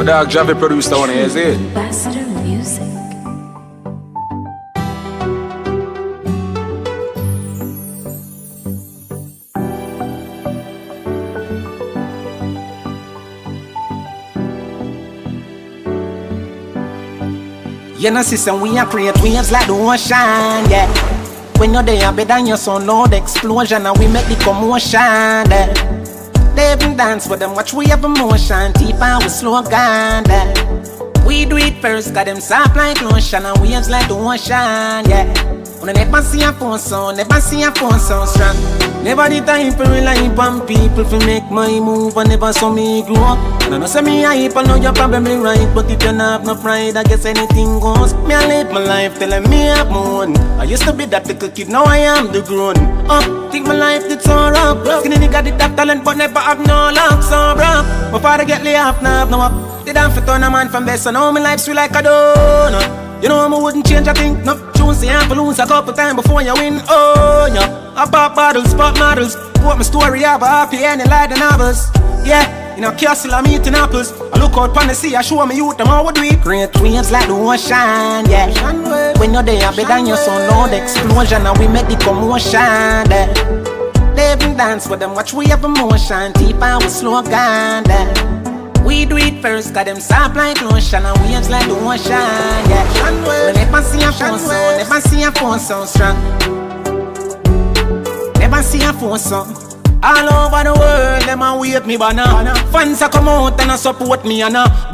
dog Javi produced that one, is it? Ambassador Music. You know, sister, we are create waves like the ocean, yeah. When you're there, better than your son, loud explosion, and we make the commotion, yeah. They even dance with them, watch we have emotion, deep and we slow down, yeah. We do it first, got them soft like lotion, and waves like the ocean, yeah. When I never see a phone sound, never see a phone sound strong. Never the time for rely on people to make my move, and never saw me grow up. And I know say me hype, I know you're probably right, but if you don't have no pride, I guess anything goes. Me I live my life telling me I'm own. I used to be that little kid, now I am the grown. Think my life did so rough. Skinny nigga did that talent, but never have no luck, so rough. My father get laid off, now have no up. Did I fit on a man from best, so now my life sweet like a donut. You know I wouldn't change a thing, no. Choose the amp lose a couple times before you win, oh yeah. I pop bottles, pop models. Put my story up, happy ending like the novels. Yeah, in a castle I'm eating apples. I look out pon the sea, I show me youth, them how we do it. Great waves like the ocean, yeah. When you're there, better than your son, loud explosion, and we make the commotion, yeah. They even dance with them, watch we have emotion, deep and we slow down, yeah. We do it first, got them soft like lotion, and waves like the ocean, yeah. We never see a phone sound, never see a phone sound strong. Never see a phone sound. All over the world, them a wave me banner. Fans a come out and a support me and a